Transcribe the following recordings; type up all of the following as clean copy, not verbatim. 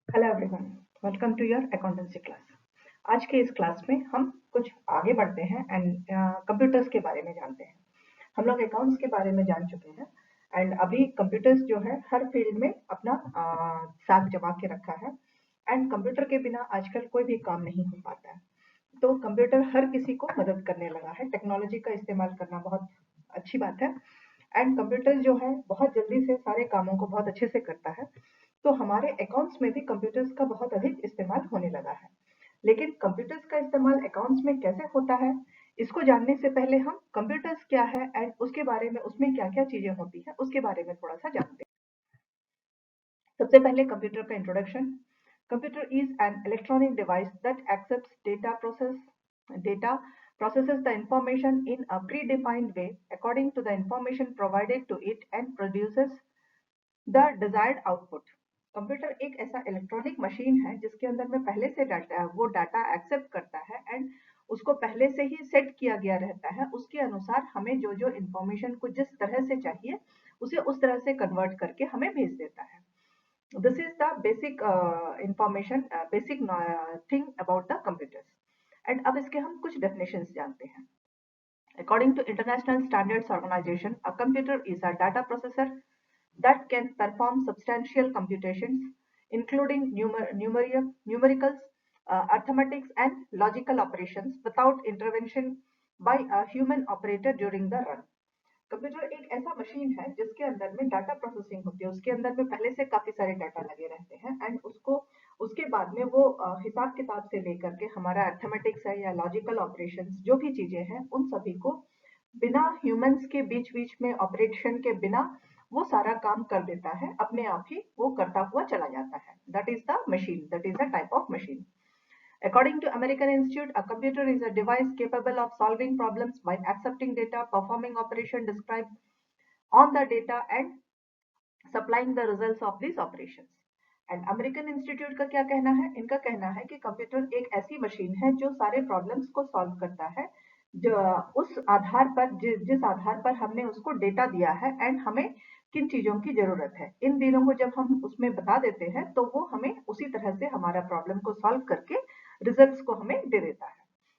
Hello everyone, welcome to your accountancy class. आज के इस क्लास में हम कुछ आगे बढ़ते हैं एंड कंप्यूटर्स के बारे में जानते हैं। हम लोग अकाउंट्स के बारे में जान चुके हैं एंड अभी कंप्यूटर्स जो है हर फील्ड में अपना साथ जमा के रखा है एंड कंप्यूटर के बिना आजकल कोई भी काम नहीं हो पाता है। तो कंप्यूटर हर किसी को मदद करने लगा है। टेक्नोलॉजी का इस्तेमाल करना बहुत अच्छी बात है एंड कंप्यूटर जो है बहुत जल्दी से सारे कामों को बहुत अच्छे से करता है। तो हमारे अकाउंट्स में भी कंप्यूटर्स का बहुत अधिक इस्तेमाल होने लगा है। लेकिन कंप्यूटर्स का इस्तेमाल अकाउंट्स में कैसे होता है, इसको जानने से पहले हम कंप्यूटर्स क्या है एंड उसके बारे में उसमें क्या क्या चीजें होती है उसके बारे में थोड़ा सा जानते हैं। सबसे पहले कंप्यूटर का introduction. Computer is an electronic device that accepts data processes the information in a predefined way according to the information provided to it and produces the desired output. Computer एक ऐसा इलेक्ट्रॉनिक मशीन है जिसके अंदर में पहले से data accept करता है एंड उसको पहले से ही सेट किया गया रहता है। उसके अनुसार हमें जो जो इंफॉर्मेशन को जिस तरह से चाहिए उसे उस तरह से कन्वर्ट करके हमें भेज देता है। This is the basic information, basic thing about the computers. And अब इसके हम कुछ डेफिनेशंस जानते हैं। According to International Standards Organization, a computer is a data processor that can perform substantial computations, including numericals, arithmetics, and logical operations without intervention by a human operator during the run. Computer एक ऐसा machine है जिसके अंदर में data processing होती है। उसके अंदर में पहले से काफी सारे डाटा लगे रहते हैं एंड उसको उसके बाद में वो हिसाब किताब से लेकर के हमारा अर्थमेटिक्स है या लॉजिकल ऑपरेशंस जो भी चीजें हैं उन सभी को बिना ह्यूमंस के बीच बीच में ऑपरेशन के बिना वो सारा काम कर देता है। अपने आप ही वो करता हुआ चला जाता है। That is the machine, that is the type of machine. According to American Institute, a computer is a device capable of solving problems by accepting data, performing operation described on the data, and supplying the results of these operations. And American institute का क्या कहना है? इनका कहना है कि computer एक ऐसी मशीन है जो सारे प्रॉब्लम्स को सॉल्व करता है, जो उस आधार पर जिस आधार पर हमने उसको डेटा दिया है एंड हमें किन चीजों की जरूरत है, इन तीनों को जब हम उसमें बता देते हैं तो वो हमें उसी तरह से हमारा प्रॉब्लम को सॉल्व करके रिजल्ट्स को हमें दे देता है।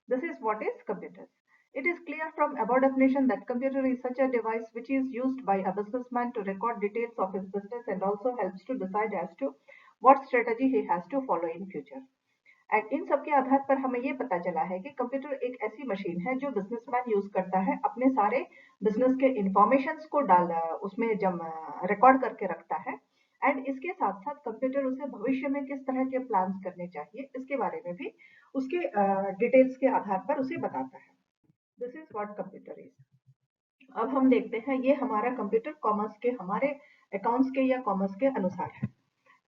This is what is computer. It is clear from above definition that computer is such a device which is used by a businessman to record details of his business and also helps to decide as to what strategy he has to follow in future. And in सब के आधार पर हमें ये पता चला है कि computer एक ऐसी मशीन है जो बिजनेसमैन यूज करता है अपने सारे बिजनेस के इंफॉर्मेशन को डाल उसमें जम रिकॉर्ड करके रखता है एंड इसके साथ साथ कंप्यूटर उसे भविष्य में किस तरह के प्लान्स करने चाहिए इसके बारे में भी उसके डिटेल्स के आधार पर उसे बताता है। This is what computer is. अब हम देखते हैं ये हमारा कंप्यूटर कॉमर्स के हमारे अकाउंट्स के या कॉमर्स के अनुसार है।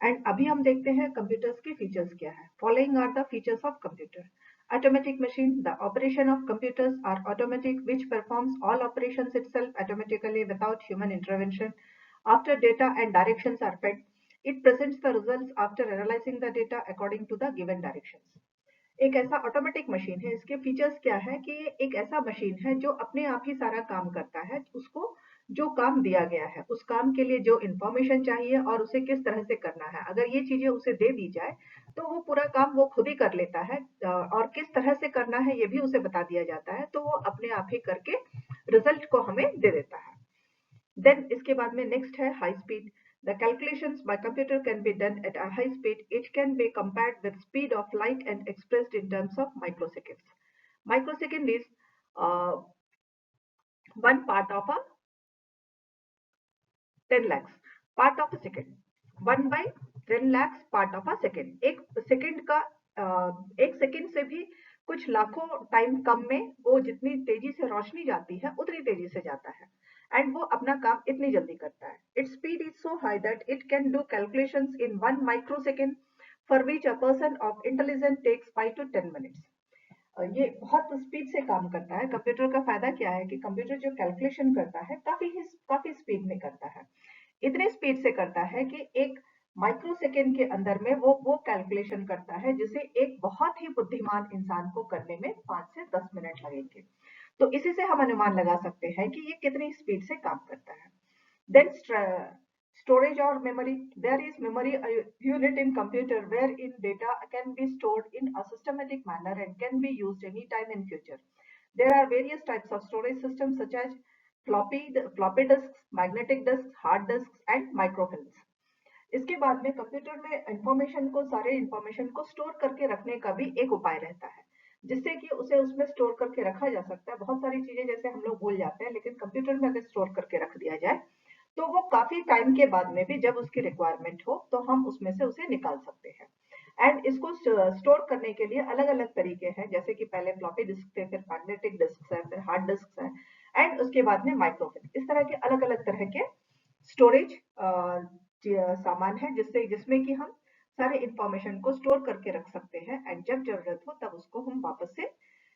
एंड अभी हम देखते हैं कंप्यूटर्स के फीचर्स क्या है। Following are the features of computer. Automatic machine, the operation of computers are automatic which performs all operations itself automatically without human intervention. After data and directions are fed, it presents the results after analyzing the data according to the given directions. एक ऐसा automatic machine है। इसके features क्या है कि ये एक ऐसा मशीन है जो अपने आप ही सारा काम करता है। उसको जो काम दिया गया है उस काम के लिए जो इंफॉर्मेशन चाहिए और उसे किस तरह से करना है, अगर ये चीजें उसे दे दी जाए तो वो पूरा काम वो खुद ही कर लेता है और किस तरह से करना है ये भी उसे बता दिया जाता है तो वो अपने आप ही करके रिजल्ट को हमें दे देता है। देन इसके बाद में नेक्स्ट है high speed. The calculations by computer can be done at a high speed. It can be compared with speed of light and expressed in terms of microseconds. Microsecond is uh, one part of a 10 lakhs part of a second. 1 by 10 lakhs part of a second. एक second का एक second से भी कुछ लाखों time कम में वो जितनी तेजी से रोशनी जाती है उतनी तेजी से जाता है एंड वो अपना काम इतनी जल्दी करता है। Its speed is so high that it can do calculations in 1 microsecond for which a person of intelligence takes 5 to 10 minutes। ये बहुत स्पीड से काम करता है। कंप्यूटर का फायदा क्या है कि कंप्यूटर जो कैलकुलेशन करता है काफी स्पीड में करता है। इतने स्पीड से करता है कि एक माइक्रो सेकेंड के अंदर में वो कैलकुलेशन करता है जिसे एक बहुत ही बुद्धिमान इंसान को करने में 5 से 10 मिनट लगेंगे। तो इसी से हम अनुमान लगा सकते हैं कि ये कितनी स्पीड से काम करता है। Then Storage or memory. There is memory unit in computer wherein data can be stored in a systematic manner and can be used anytime in future. There are various types of storage systems such as floppy disks, magnetic disks, hard disks and microfilms. इसके बाद में computer में सारे information को store करके रखने का भी एक उपाय रहता है, जिससे कि उसे उसमें स्टोर करके रखा जा सकता है। बहुत सारी चीजें जैसे हम लोग भूल जाते हैं, लेकिन कंप्यूटर में अगर स्टोर करके रख दिया जाए तो वो काफी टाइम के बाद में भी जब उसकी रिक्वायरमेंट हो तो हम उसमें से उसे निकाल सकते हैं। एंड इसको स्टोर करने के लिए अलग अलग तरीके हैं, जैसे कि पहले फ्लॉपी डिस्क थे, फिर मैग्नेटिक डिस्क है, फिर हार्ड डिस्क है एंड उसके बाद में माइक्रोफिल्म। इस तरह के अलग अलग तरह के स्टोरेज सामान है जिसमें कि हम सारे इंफॉर्मेशन को स्टोर करके रख सकते हैं एंड जब जरूरत हो तब उसको हम वापस से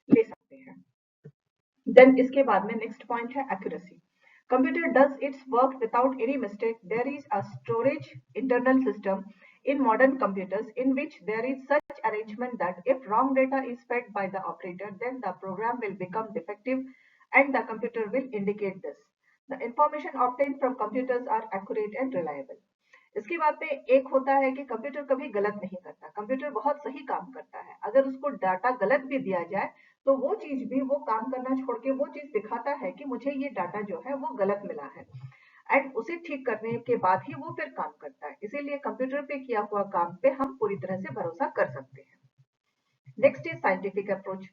ले सकते हैं। देन इसके बाद में नेक्स्ट पॉइंट है accuracy. Computer does its work without any mistake. There is a storage internal system in modern computers in which there is such arrangement that if wrong data is fed by the operator, then the program will become defective and the computer will indicate this. The information obtained from computers are accurate and reliable. इसके बाद में एक होता है कि computer कभी गलत नहीं करता, कंप्यूटर बहुत सही काम करता है। अगर उसको डाटा गलत भी दिया जाए तो वो चीज भी वो काम करना छोड़ के वो चीज दिखाता है कि मुझे ये डाटा जो है वो गलत मिला है एंड उसे ठीक करने के बाद ही वो फिर काम करता है। इसीलिए कंप्यूटर पे किया हुआ काम पे हम पूरी तरह से भरोसा कर सकते हैं। Next is scientific approach.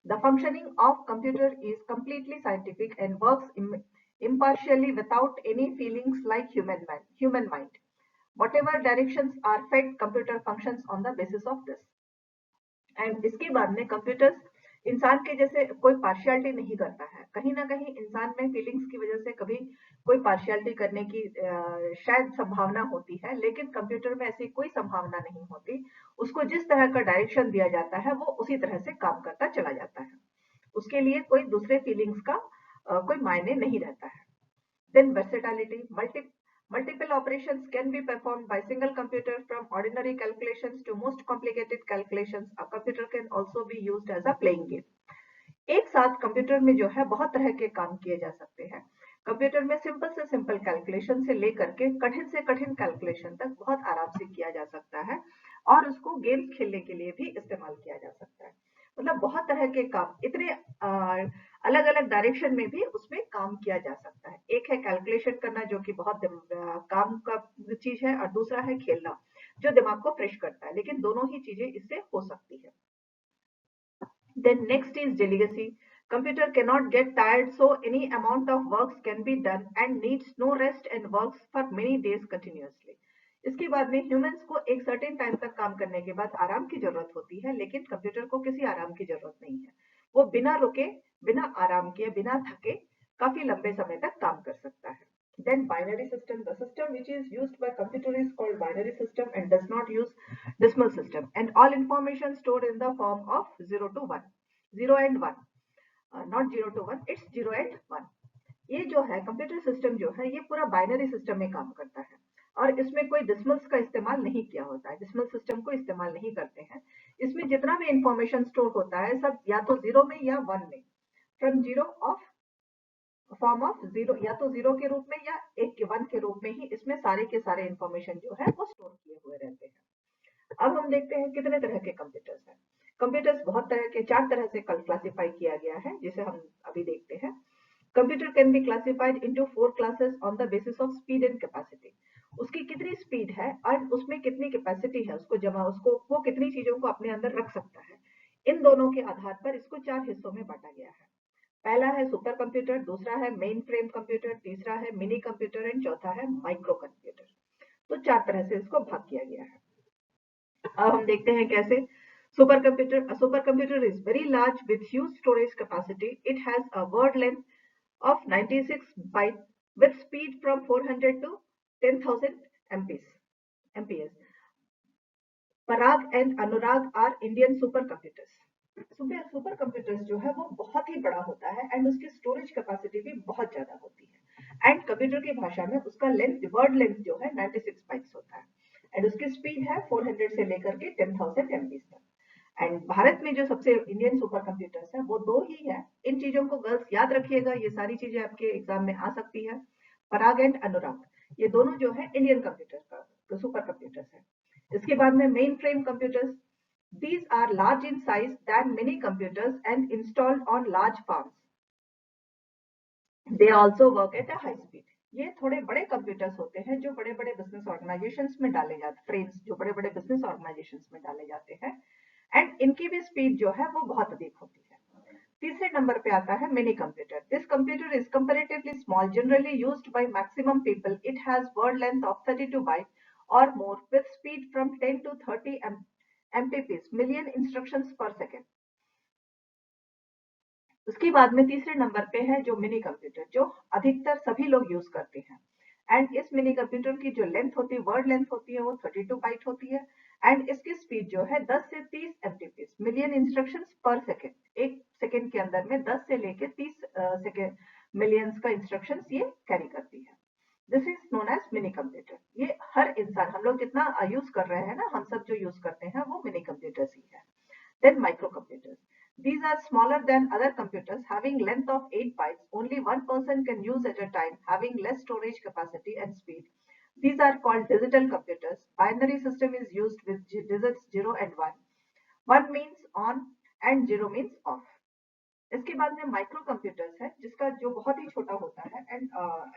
The functioning of computer is completely scientific and works impartially without any feelings like human mind. Whatever directions are fed, computer functions on the basis of this. And इसके बाद में computers इंसान के जैसे कोई partiality नहीं करता है। कहीं ना कहीं इंसान में फीलिंग्स की वजह से कभी कोई पार्शियलिटी करने की शायद संभावना होती है, लेकिन कंप्यूटर में ऐसी कोई संभावना नहीं होती। उसको जिस तरह का डायरेक्शन दिया जाता है वो उसी तरह से काम करता चला जाता है। उसके लिए कोई दूसरे फीलिंग्स का कोई मायने नहीं रहता है। Then versatility. Multiple operations can be performed by single computer, from ordinary calculations to most complicated calculations. A computer can also be used as a playing game. एक साथ कंप्यूटर में जो है बहुत तरह के काम किए जा सकते हैं। कंप्यूटर में सिंपल से सिंपल कैलकुलेशन से लेकर के कठिन से कठिन कैलकुलेशन तक बहुत आराम से किया जा सकता है और उसको गेम्स खेलने के लिए भी इस्तेमाल किया जा सकता है। मतलब बहुत तरह के काम, इतने अलग अलग डायरेक्शन में भी उसमें काम किया जा सकता है। एक है कैलकुलेशन करना जो कि बहुत काम का चीज है, और दूसरा है खेलना जो दिमाग को फ्रेश करता है, लेकिन दोनों ही चीजें इससे हो सकती है। Then next is delegacy. Computer cannot get tired, so any amount of works can be done and needs no rest and works for many days continuously. इसके बाद में ह्यूमंस को एक सर्टेन टाइम तक काम करने के बाद आराम की जरूरत होती है, लेकिन कंप्यूटर को किसी आराम की जरूरत नहीं है। वो बिना रुके, बिना आराम किए, बिना थके काफी लंबे समय तक काम कर सकता है। Then binary system. The system which is used by computer is called binary system and does not use decimal system, and all information stored in the form of 0 to 1, 0 and 1, not 0 to 1, it's 0 and 1. ये जो है computer system जो है ये पूरा binary system में काम करता है और इसमें कोई डिसिमल्स का इस्तेमाल नहीं किया होता है। डिसिमल सिस्टम को इस्तेमाल नहीं करते हैं। इसमें जितना भी इंफॉर्मेशन स्टोर होता है सब या तो 0 में या 1 में, फ्रॉम 0 ऑफ फॉर्म ऑफ 0, या तो 0 के रूप में या 1 के 1 के रूप में ही इसमें सारे के सारे इंफॉर्मेशन जो है वो स्टोर किए हुए रहते हैं। अब हम देखते हैं कितने तरह के कंप्यूटर्स हैं। कंप्यूटर्स बहुत तरह के, 4 तरह से क्लासिफाई किया गया है, जिसे हम अभी देखते हैं। Computer can be classified into 4 classes on the basis of speed and capacity. उसकी कितनी स्पीड है और उसमें कितनी कैपेसिटी है, उसको वो कितनी चीजों को अपने अंदर रख सकता है, इन दोनों के आधार पर इसको 4 हिस्सों में बांटा गया है। पहला है सुपर कंप्यूटर, दूसरा है मेन फ्रेम कंप्यूटर, तीसरा है मिनी कंप्यूटर एंड चौथा है माइक्रो कंप्यूटर। तो 4 तरह से इसको भाग किया गया है। अब हम देखते हैं कैसे। Super computer is very large with huge storage capacity. It has a word length of 96 byte with speed from 400 to 10,000 MPS. Parag and Anurag are Indian supercomputers. Super computers जो है वो बहुत ही बड़ा होता है एंड उसकी स्टोरेज कैपेसिटी भी बहुत ज्यादा होती है एंड कंप्यूटर की भाषा में उसका लेंथ, वर्ड लेंथ जो है 96 बाइट्स होता है एंड उसकी स्पीड है 400 से लेकर के 10,000 MPS तक। एंड भारत में जो सबसे इंडियन सुपर कंप्यूटर्स है वो 2 ही है। इन चीजों को गर्ल्स याद रखिएगा, ये सारी चीजें आपके एग्जाम में आ सकती है। पराग एंड अनुराग, ये दोनों जो है इंडियन कंप्यूटर का सुपर कंप्यूटर्स है। इसके बाद में main frame computers, these are large in size than mini computers and installed on large farms. They also work at a high speed. ये थोड़े बड़े कंप्यूटर्स होते हैं जो बड़े बड़े बिजनेस ऑर्गेनाइजेशंस में डाले जाते, फ्रेम्स जो बड़े बड़े बिजनेस ऑर्गेनाइजेशंस में डाले जाते हैं, एंड इनकी भी स्पीड जो है वो बहुत अधिक होती है। तीसरे नंबर पे आता है mini computer. This computer is comparatively small, generally used by maximum people. It has word length of 32 byte और more with speed from 10 to 30 MPPs, million instructions per second. उसके बाद में तीसरे नंबर पे है जो मिनी कंप्यूटर, जो अधिकतर सभी लोग यूज करते हैं। एंड इस मिनी कंप्यूटर की जो लेंथ होती है, वर्ड लेंथ होती है, वो 32 बाइट होती है। एंड इसकी स्पीड जो है 10 से 30 MPPs, million instructions per second. एक सेकेंड के अंदर में 10 से लेके 30 सेकेंड मिलियंस का इंस्ट्रक्शंस ये कैरी करती है। This is known as mini computer. ये हर इंसान, हम लोग कितना यूज कर रहे हैं ना, हम सब जो यूज करते हैं वो मिनी कंप्यूटर्स ही है। Then microcomputers. These are smaller than other computers, having length of 8 bytes. Only one person can use at a time, having less storage capacity and speed. These are called digital computers. Binary system is used with digits 0 and 1. 1 means on and 0 means off. इसके बाद में micro computers है, जिसका जो बहुत ही छोटा होता है एंड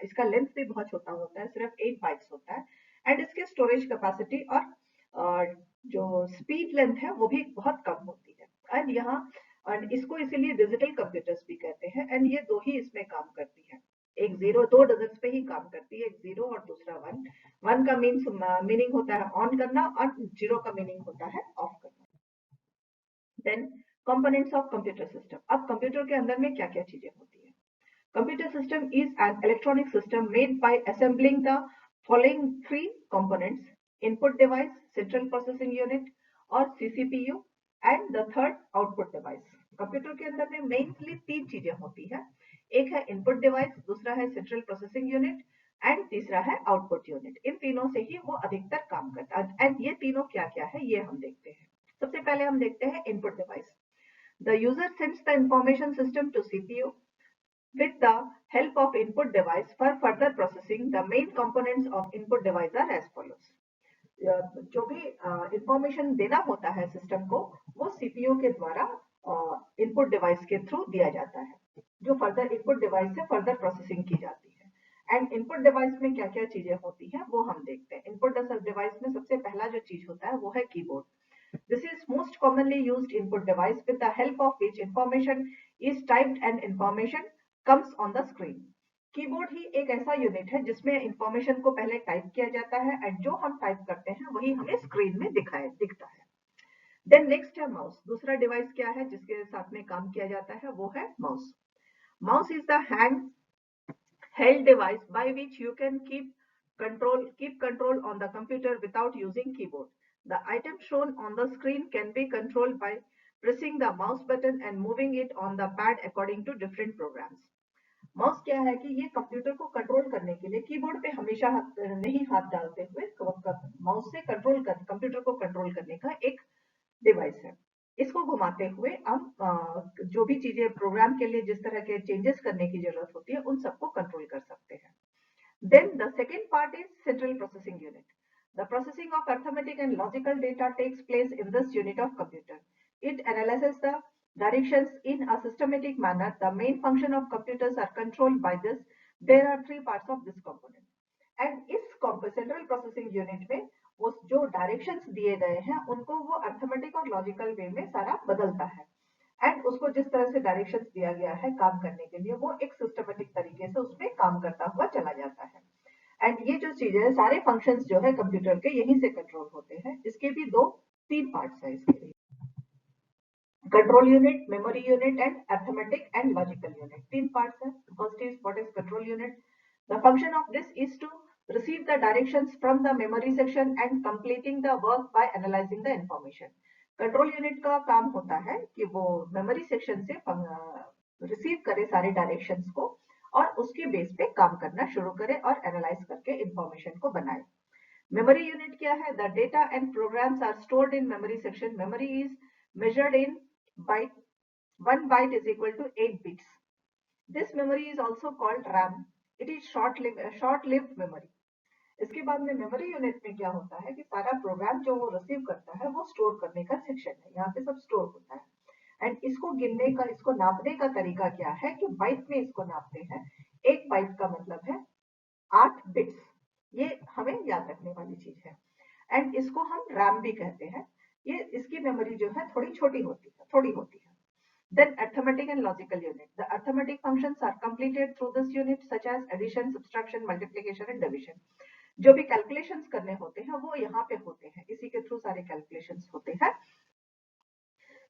इसका लेंथ भी बहुत छोटा होता है, सिर्फ 8 बाइट्स होता है। एंड इसके स्टोरेज कैपेसिटी और जो स्पीड लेंथ है वो भी बहुत कम होती है। एंड यहाँ इसको इसीलिए डिजिटल कंप्यूटर्स भी कहते हैं। एंड ये दो ही इसमें काम करती है, एक जीरो, दो डिजिट्स पे ही काम करती है, एक जीरो और दूसरा वन। वन का मीनिंग होता है ऑन करना और जीरो का मीनिंग होता है ऑफ करना। Then components of computer system. अब कंप्यूटर के अंदर में क्या क्या चीजें होती है। Computer system is an electronic system made by assembling the following three components: input device, central processing unit और CCPU, and the third output device. Computer के अंदर में मेनली तीन चीजें होती है। एक है इनपुट डिवाइस, दूसरा है सेंट्रल प्रोसेसिंग यूनिट एंड तीसरा है आउटपुट यूनिट। इन तीनों से ही वो अधिकतर काम करता है। एंड ये तीनों क्या क्या है ये हम देखते हैं। सबसे पहले हम देखते हैं input device. The user sends the information system to CPU with the help of input device for further processing. The main components of input device are as follows. जो भी इंफॉर्मेशन देना होता है सिस्टम को, वो सीपीयू के द्वारा input device के थ्रू दिया जाता है, जो फर्दर इनपुट डिवाइस से फर्दर प्रोसेसिंग की जाती है। एंड इनपुट डिवाइस में क्या क्या चीजें होती हैं वो हम देखते हैं। इनपुट डिवाइस में सबसे पहला जो चीज होता है वो है keyboard. This is most commonly used input device with the help of which information is typed and information comes on the screen. Keyboard ही एक ऐसा यूनिट है जिसमें इंफॉर्मेशन को पहले टाइप किया जाता है एंड जो हम टाइप करते हैं वही हमें स्क्रीन में दिखता है। देन नेक्स्ट है माउस। दूसरा डिवाइस क्या है जिसके साथ में काम किया जाता है वो है mouse. Mouse is the hand held device by which you can keep control on the computer without using keyboard. The item shown on the screen can be controlled by pressing the mouse button and moving it on the pad according to different programs. Mouse क्या है कि ये computer को control करने के लिए keyboard पे हमेशा नहीं हाथ डालते हुए माउस से कंप्यूटर को कंट्रोल करने का एक डिवाइस है। इसको घुमाते हुए हम जो भी चीजें प्रोग्राम के लिए जिस तरह के चेंजेस करने की जरूरत होती है उन सबको कंट्रोल कर सकते हैं। Then the second part is central processing unit. The processing of arithmetic and logical data takes place in this unit of computer. It analyzes the directions in a systematic manner. The main function of computers are controlled by this. There are three parts of this component. And इस central processing unit में वो जो directions दिए गए हैं उनको वो arithmetic और लॉजिकल वे में सारा बदलता है। एंड उसको जिस तरह से डायरेक्शंस दिया गया है काम करने के लिए वो एक सिस्टमेटिक तरीके से उसमें काम करता हुआ चला जाता है। एंड ये जो चीजें है, सारे फंक्शंस जो है कंप्यूटर के यहीं से कंट्रोल होते हैं। इसके भी तीन पार्ट्स है इसके लिए, control unit, memory unit and arithmetic and logical unit. तीन पार्ट्स है। First is what is control unit. The function of this is to receive the directions from the memory section and completing the work by analyzing the information. Control unit का काम होता है कि वो memory section से receive करे सारे directions को और उसके बेस पे काम करना शुरू करे और एनालाइज करके इंफॉर्मेशन को बनाए। मेमोरी यूनिट क्या है? The data and programs are stored in memory section. Memory is measured in byte. 1 byte is equal to 8 bits. This memory is also called RAM. It is short-lived memory. इसके बाद में memory unit में क्या होता है कि सारा programme जो वो रिसीव करता है वो स्टोर करने का सेक्शन है, यहाँ पे सब स्टोर होता है। एंड इसको गिनने का, इसको नापने का तरीका क्या है कि बाइट में इसको नापते हैं। एक बाइट का मतलब है 8 बिट्स, ये हमें याद रखने वाली चीज है। एंड इसको हम रैम भी कहते हैं। ये इसकी मेमोरी जो है थोड़ी छोटी होती है, थोड़ी होती है। Then arithmetic and logical unit. The arithmetic functions are completed through this unit such as addition, subtraction, multiplication and division. जो भी कैलकुलेशंस करने होते हैं वो यहाँ पे होते हैं, इसी के थ्रू सारे कैलकुलेशंस होते हैं।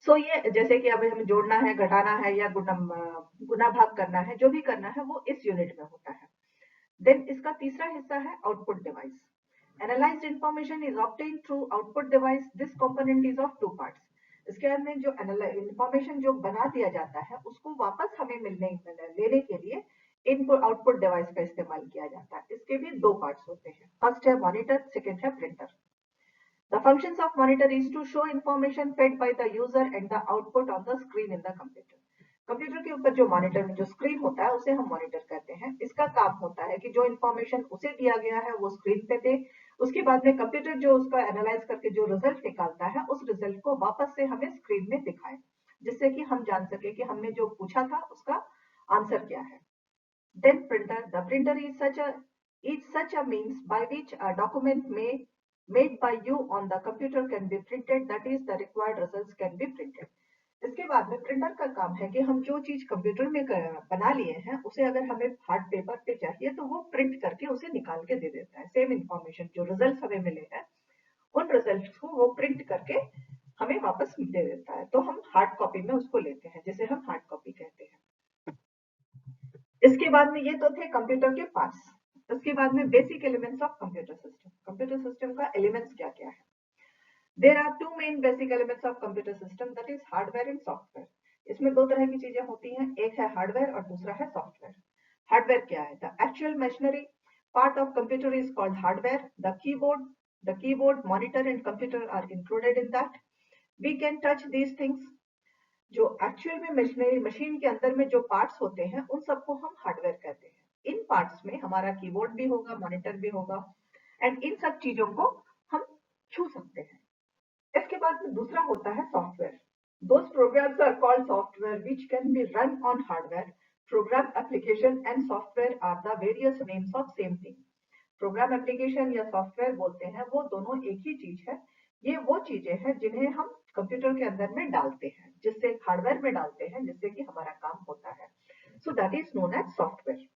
सो ये जैसे कि अभी हमें जोड़ना है, घटाना है या गुना भाग करना है, जो भी करना है वो इस यूनिट में होता है। देन इसका तीसरा हिस्सा है output device. Analysed information is obtained through output device. This component is of 2 parts. इसके अंदर में जो इंफॉर्मेशन जो बना दिया जाता है उसको वापस हमें लेने के लिए इनपुट आउटपुट डिवाइस का इस्तेमाल किया जाता है। इसके भी 2 पार्ट्स होते हैं, फर्स्ट है मॉनिटर, सेकेंड है printer. The functions of monitor is to show information fed by the user and the output on the screen in the computer. Computer के ऊपर जो मॉनिटर में जो स्क्रीन होता है उसे हम मॉनिटर कहते हैं। इसका काम होता है कि जो इन्फॉर्मेशन उसे दिया गया है वो स्क्रीन पे दे, उसके बाद में कंप्यूटर जो उसका एनालाइज करके जो रिजल्ट निकालता है उस रिजल्ट को वापस से हमें स्क्रीन में दिखाए, जिससे कि हम जान सके कि हमने जो पूछा था उसका आंसर क्या है। Then printer. The printer is such a means by which a document made by you on the computer can be printed, that is the required results can be printed. इसके बाद में प्रिंटर का काम है कि हम जो चीज कंप्यूटर में बना लिए हैं उसे अगर हमें हार्ड पेपर पे चाहिए तो वो प्रिंट करके उसे निकाल के दे देता है। सेम इंफॉर्मेशन जो रिजल्ट्स हमें मिले हैं उन रिजल्ट्स को वो प्रिंट करके हमें वापस दे देता है, तो हम हार्ड कॉपी में उसको लेते हैं, जिसे हम हार्ड कॉपी कहते हैं। इसके बाद में ये तो थे कंप्यूटर के पार्ट्स। उसके बाद में basic elements of computer system. Computer system का एलिमेंट्स क्या क्या है? There are 2 main basic elements of computer system, that is hardware and software. इसमें 2 तरह की चीजें होती हैं, एक है हार्डवेयर और दूसरा है सॉफ्टवेयर। हार्डवेयर क्या है? The actual machinery part of computer is called hardware. The keyboard, monitor and computer are included in that. We can touch these things. जो एक्चुअल में मशीनरी, मशीन के अंदर में जो पार्ट्स होते हैं उन सबको हम हार्डवेयर कहते हैं। इन पार्ट्स में हमारा कीबोर्ड भी होगा, मॉनिटर भी होगा एंड इन सब चीजों को हम छू सकते हैं। इसके बाद में दूसरा होता है software. Those programs are called software which can be run on hardware. Program application and software are the various names of same thing. Programme application या सॉफ्टवेयर बोलते हैं, वो दोनों एक ही चीज है। ये वो चीजें हैं जिन्हें हम कंप्यूटर के अंदर में डालते हैं, जिससे हार्डवेयर में डालते हैं, जिससे कि हमारा काम होता है। So that is known as software.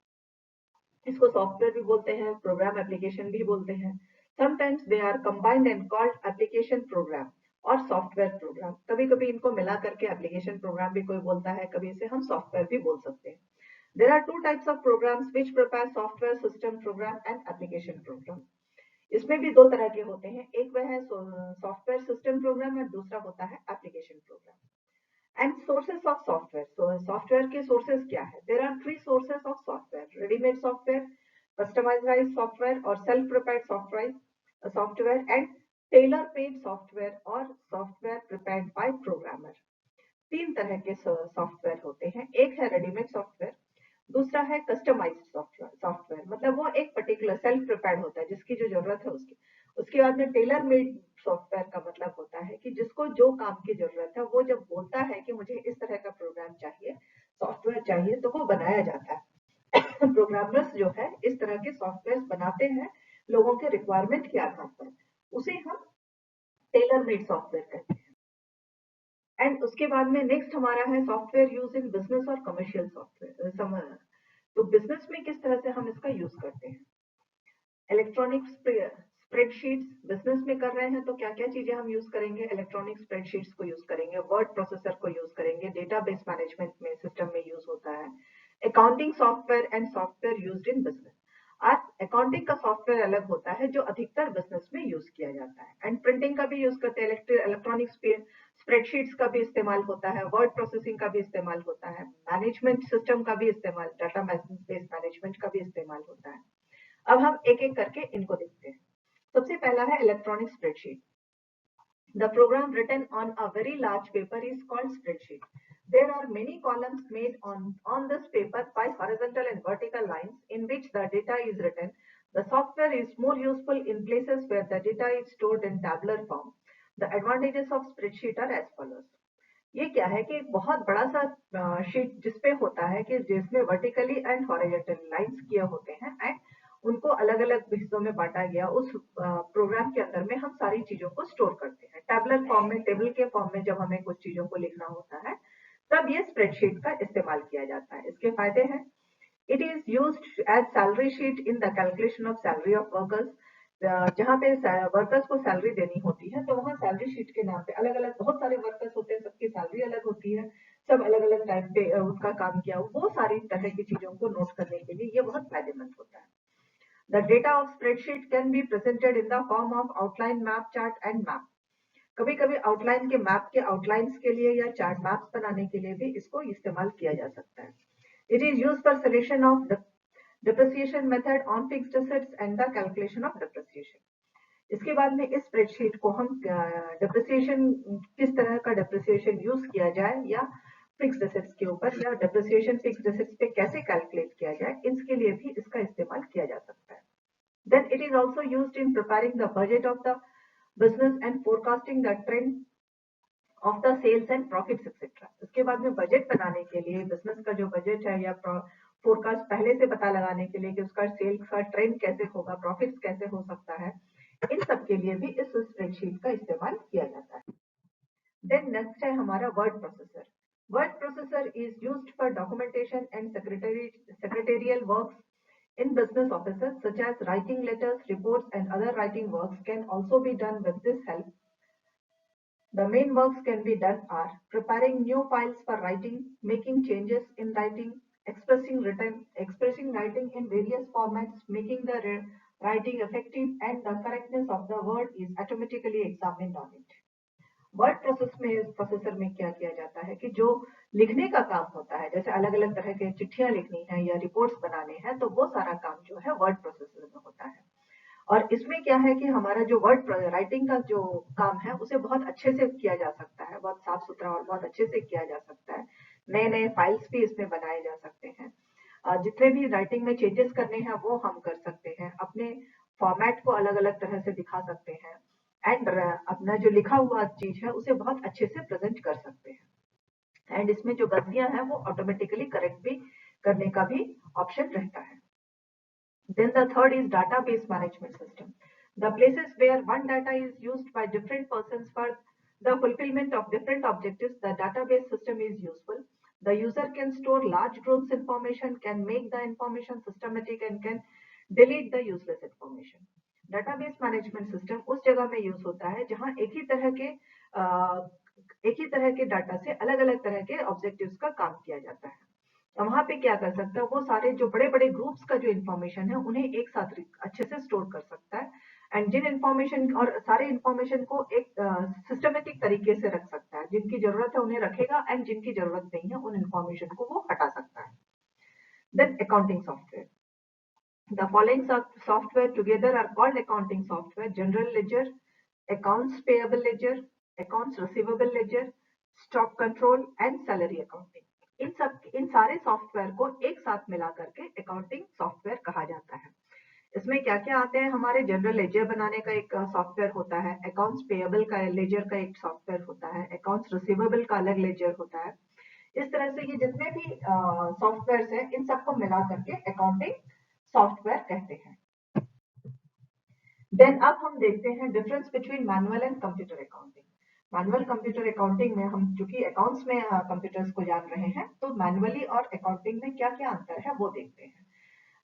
इसको सॉफ्टवेयर भी बोलते हैं, प्रोग्राम एप्लीकेशन भी बोलते हैं। Sometimes they are combined and called application program और सॉफ्टवेयर प्रोग्राम। कभी कभी इनको मिला करके एप्लीकेशन प्रोग्राम भी कोई बोलता है, कभी इसे हम सॉफ्टवेयर भी बोल सकते हैं। There are 2 types of programs which prepare software system program and application program. इसमें भी 2 तरह के होते हैं, एक वह है सॉफ्टवेयर सिस्टम प्रोग्राम और दूसरा होता है application program. And sources of software. तो सॉफ्टवेयर के सोर्सेस क्या है? There are 3 sources of software, readymade software, customised software और self prepared software and tailor made software और सॉफ्टवेयर प्रिपेयर्ड बाय प्रोग्रामर। 3 तरह के सॉफ्टवेयर होते हैं, एक है रेडीमेड सॉफ्टवेयर, दूसरा है कस्टमाइज्ड सॉफ्टवेयर, मतलब वो एक पर्टिकुलर सेल्फ प्रिपेयर्ड होता है जिसकी जो जरूरत है उसकी। उसके बाद में टेलर मेड सॉफ्टवेयर का मतलब होता है कि जिसको जो काम की जरूरत है वो जब बोलता है कि मुझे इस तरह का प्रोग्राम चाहिए, सॉफ्टवेयर चाहिए, तो वो बनाया जाता है। प्रोग्रामर्स जो है इस तरह के सॉफ्टवेयर बनाते हैं लोगों के रिक्वायरमेंट के आधार पर, उसे हम टेलर मेड सॉफ्टवेयर कहते हैं। एंड उसके बाद में नेक्स्ट हमारा है सॉफ्टवेयर यूज इन बिजनेस और कमर्शियल सॉफ्टवेयर। तो बिजनेस में किस तरह से हम इसका यूज करते हैं? इलेक्ट्रॉनिक स्प्रेडशीट्स बिजनेस में कर रहे हैं तो क्या क्या चीजें हम यूज करेंगे? इलेक्ट्रॉनिक स्प्रेडशीट्स को यूज करेंगे, वर्ड प्रोसेसर को यूज करेंगे, डेटाबेस मैनेजमेंट में सिस्टम में यूज होता है। Accounting software and software used in business. आज अकाउंटिंग का सॉफ्टवेयर अलग होता है जो अधिकतर बिजनेस में यूज किया जाता है। एंड प्रिंटिंग का भी यूज करते हैं, इलेक्ट्रॉनिक स्प्रेडशीट्स का भी इस्तेमाल होता है, वर्ड प्रोसेसिंग का भी इस्तेमाल होता है, मैनेजमेंट सिस्टम का भी इस्तेमाल, डाटा बेस मैनेजमेंट का भी इस्तेमाल होता है। अब हम एक एक करके इनको देखते हैं। सबसे पहला है electronic spreadsheet. The program written on a very large paper is called spreadsheet. There are many columns made on this paper by horizontal and vertical lines in which the data is written. The software is more useful in places where the data is stored in tabular form. The advantages of spreadsheet are as follows. ये क्या है कि एक बहुत बड़ा सा sheet जिसपे होता है कि जिसमें वर्टिकली एंड हॉरिजॉन्टल लाइंस किए होते हैं एंड उनको अलग अलग हिस्सों में बांटा गया उस प्रोग्राम के अंदर में हम सारी चीजों को स्टोर करते हैं। टेबलर फॉर्म में, टेबल के फॉर्म में जब हमें कुछ चीजों को लिखना होता है तब ये स्प्रेडशीट का इस्तेमाल किया जाता है। इसके फायदे हैं, it is used as salary sheet in the calculation of salary of workers. जहाँ पे वर्कर्स को सैलरी देनी होती है तो वहाँ सैलरी शीट के नाम पे अलग अलग बहुत सारे वर्कर्स होते हैं, सबकी सैलरी अलग होती है, सब अलग अलग टाइम पे उनका काम किया, वो सारी तरह की चीजों को नोट करने के लिए ये बहुत फायदेमंद होता है। The data of spreadsheet can be presented in the form of outline, map, chart and map. कभी कभी आउटलाइन के मैप के आउटलाइंस के लिए या चार्ट मैप्स बनाने के लिए भी इसको इस्तेमाल किया जा सकता है। It is used for selection of depreciation method on fixed assets and the calculation of depreciation. इसके बाद में इस स्प्रेडशीट को हम डिप्रिसिएशन, किस तरह का डिप्रिसिएशन यूज किया जाए या फिक्स्ड एसेट्स के ऊपर या डिप्रिसिएशन फिक्स्ड एसेट्स पे कैसे कैलकुलेट किया जाए, इसके लिए भी इसका इस्तेमाल किया जा सकता है। Then it is also used in preparing the budget of the business and forecasting the trend of the sales and profits etc. इसके बाद में बजट बनाने के लिए बिजनेस का जो बजट है या फोरकास्ट पहले से पता लगाने के लिए कि उसका सेल्स का ट्रेंड कैसे होगा, प्रॉफिट्स कैसे हो सकता है, इन सब के लिए भी इस स्प्रेडशीट का इस्तेमाल किया जाता है। देन नेक्स्ट है हमारा word processor. Word processor is used for documentation and secretarial works in business offices such as writing letters, reports and other writing works can also be done with this help. The main works can be done are preparing new files for writing, making changes in writing, expressing writing in various formats, making the writing effective, and the correctness of the word is automatically examined on it. Word processor में क्या किया जाता है कि जो लिखने का काम होता है, जैसे अलग अलग तरह के चिट्ठियां लिखनी है या रिपोर्ट्स बनाने हैं, तो वो सारा काम जो है वर्ड प्रोसेसर में होता है। और इसमें क्या है कि हमारा जो वर्ड राइटिंग का जो काम है उसे बहुत अच्छे से किया जा सकता है, बहुत साफ सुथरा और बहुत अच्छे से किया जा सकता है। नए नए फाइल्स भी इसमें बनाए जा सकते हैं, जितने भी राइटिंग में चेंजेस करने हैं वो हम कर सकते हैं, अपने फॉर्मेट को अलग अलग तरह से दिखा सकते हैं एंड अपना जो लिखा हुआ चीज है उसे बहुत अच्छे से प्रेजेंट कर सकते हैं। एंड इसमें जो गलतियां हैं वो ऑटोमेटिकली करेक्ट भी करने का भी ऑप्शन रहता है। Then the third is database management system. The places where one data is used by different persons for the fulfillment of different objectives, the database system is useful. The user can store large groups information, can make the information systematic and can delete the useless information. Database management system उस जगह में use होता है जहां एक ही तरह के data से अलग अलग तरह के ऑब्जेक्टिव्स का काम किया जाता है। तो वहां पे क्या कर सकता है, वो सारे जो बड़े बड़े ग्रुप्स का जो इन्फॉर्मेशन है उन्हें एक साथ अच्छे से स्टोर कर सकता है एंड जिन इन्फॉर्मेशन और सारे इन्फॉर्मेशन को एक सिस्टमेटिक तरीके से रख सकता है, जिनकी जरूरत है उन्हें रखेगा एंड जिनकी जरूरत नहीं है उन इन्फॉर्मेशन को वो हटा सकता है। Then accounting software. The following software together are called accounting software: general ledger, accounts payable ledger, accounts receivable ledger, stock control and salary accounting. इन सारे सॉफ्टवेयर को एक साथ मिला करके अकाउंटिंग सॉफ्टवेयर कहा जाता है। इसमें क्या क्या आते हैं, हमारे जनरल लेजर बनाने का एक सॉफ्टवेयर होता है, अकाउंट्स पेएबल का लेजर का एक सॉफ्टवेयर होता है, अकाउंट्स रिसीवेबल का अलग लेजर होता है। इस तरह से ये जितने भी सॉफ्टवेयर है इन सबको मिला करके अकाउंटिंग सॉफ्टवेयर कहते हैं। देन अब हम देखते हैं difference between manual and computer accounting. Manual computer accounting में हम चूंकि अकाउंट्स में कंप्यूटर्स को जान रहे हैं, तो मैनुअली और अकाउंटिंग में क्या क्या अंतर है वो देखते हैं।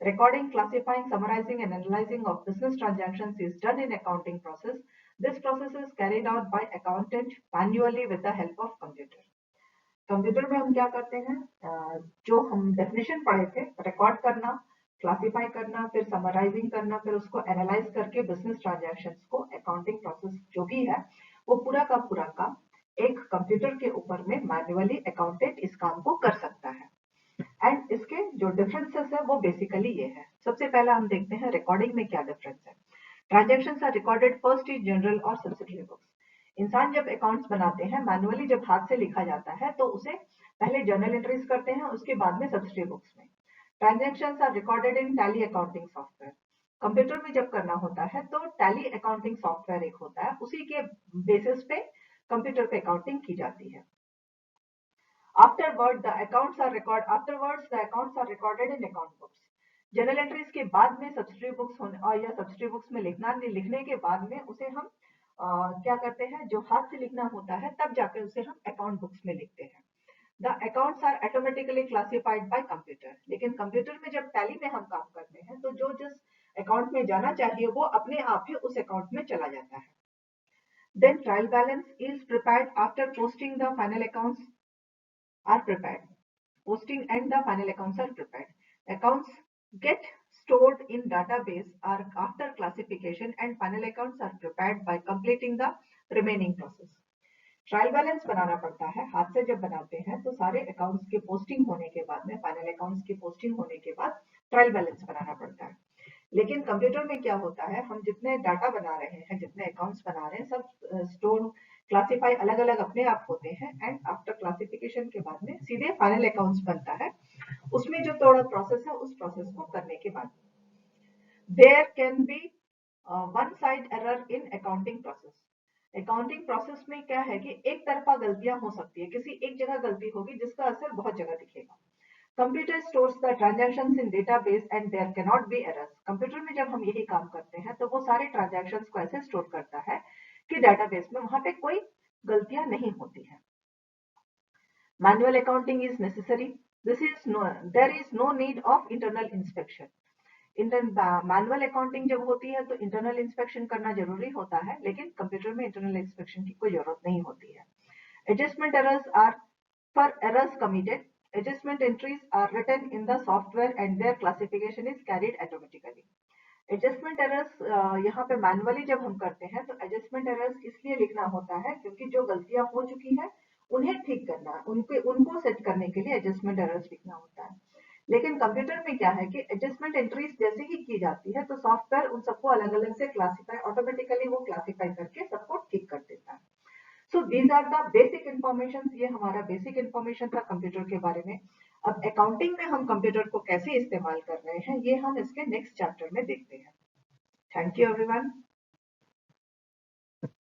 Recording, classifying, summarizing and analyzing of business transactions is done in accounting process. This process is carried out by accountant manually with the help of computer. Computer में हम क्या करते हैं, जो हम डेफिनेशन पढ़े थे, रिकॉर्ड करना, क्लासिफाई करना, फिर समराइजिंग करना, फिर उसको एनालाइज करके बिजनेस ट्रांजैक्शंस को अकाउंटिंग प्रोसेस जो भी है वो पूरा का पूरा काम एक कंप्यूटर के ऊपर में मैन्युअली अकाउंटेंट इस काम को कर सकता है। एंड इसके जो डिफरेंसेस है वो बेसिकली ये है। सबसे पहला हम देखते हैं रिकॉर्डिंग में क्या डिफरेंस है। Transactions are recorded first in journal और सब्सिडियरी बुक्स। इंसान जब अकाउंट्स बनाते हैं मैनुअली जब हाथ से लिखा जाता है तो उसे पहले जर्नल एंट्रीज करते हैं, उसके बाद में सब्सिडियरी बुक्स में। Transactions are recorded in Tally accounting software. Computer में जब करना होता है तो टैली अकाउंटिंग सॉफ्टवेयर एक होता है, उसी के बेसिस पे कंप्यूटर पे अकाउंटिंग की जाती है। Afterwards, the accounts are recorded in account books. Journal entries के बाद में सब्सिडरी बुक्स होने और या सब्सिडरी बुक्स में लिखने के बाद में उसे हम क्या करते हैं, जो हाथ से लिखना होता है तब जाकर उसे हम अकाउंट बुक्स में लिखते हैं। The accounts are automatically classified by computer. लेकिन कंप्यूटर में जब टैली में हम काम करते हैं तो जो जिस अकाउंट में जाना चाहिए वो अपने आप ही उस अकाउंट में चला जाता है। Then trial balance is prepared after posting the final accounts are prepared. Posting and the final accounts are prepared. Accounts get stored in database are after classification and final accounts are prepared by completing the remaining process. Trial balance बनाना पड़ता है, हाथ से जब बनाते हैं तो सारे अकाउंट्स की पोस्टिंग होने के बाद में, फाइनल अकाउंट्स की पोस्टिंग होने के बाद ट्रायल बैलेंस बनाना पड़ता है। लेकिन कंप्यूटर में क्या होता है, हम जितने डाटा बना रहे हैं, जितने अकाउंट्स बना रहे हैं, सब स्टोर क्लासिफाई अलग अलग अपने आप होते हैं एंड आफ्टर क्लासिफिकेशन के बाद में सीधे फाइनल अकाउंट्स बनता है। उसमें जो थोड़ा प्रोसेस है उस प्रोसेस को करने के बाद there can be one side error in accounting process. Accounting process में क्या है कि एक तरफा गलतियां हो सकती है, किसी एक जगह गलती होगी जिसका असर बहुत जगह दिखेगा। Computer stores the transactions in database and there can not be errors. Computer में जब हम यही काम करते हैं तो वो सारे ट्रांजैक्शंस को ऐसे स्टोर करता है कि डेटाबेस में वहां पे कोई गलतियां नहीं होती है। Manual accounting is necessary. There is no need of internal inspection. Manual accounting जब होती है तो इंटरनल इंस्पेक्शन करना जरूरी होता है, लेकिन कंप्यूटर में इंटरनल इंस्पेक्शन की कोई जरूरत नहीं होती है। Adjustment errors are for errors committed. Adjustment entries are written in the software and their classification is carried automatically. Adjustment errors यहाँ पे मैनुअली जब हम करते हैं तो adjustment errors इसलिए लिखना होता है क्योंकि जो गलतियां हो चुकी हैं उन्हें ठीक करना, उनको सेट करने के लिए adjustment errors लिखना होता है। लेकिन कंप्यूटर में क्या है कि एडजस्टमेंट एंट्रीज जैसे ही की जाती है तो सॉफ्टवेयर उन सबको अलग अलग से क्लासिफाई, ऑटोमेटिकली वो क्लासिफाई करके सबको ठीक कर देता है। So these are the basic information. ये हमारा बेसिक इन्फॉर्मेशन था कंप्यूटर के बारे में। अब अकाउंटिंग में हम कंप्यूटर को कैसे इस्तेमाल कर रहे हैं ये हम इसके नेक्स्ट चैप्टर में देखते हैं। Thank you everyone.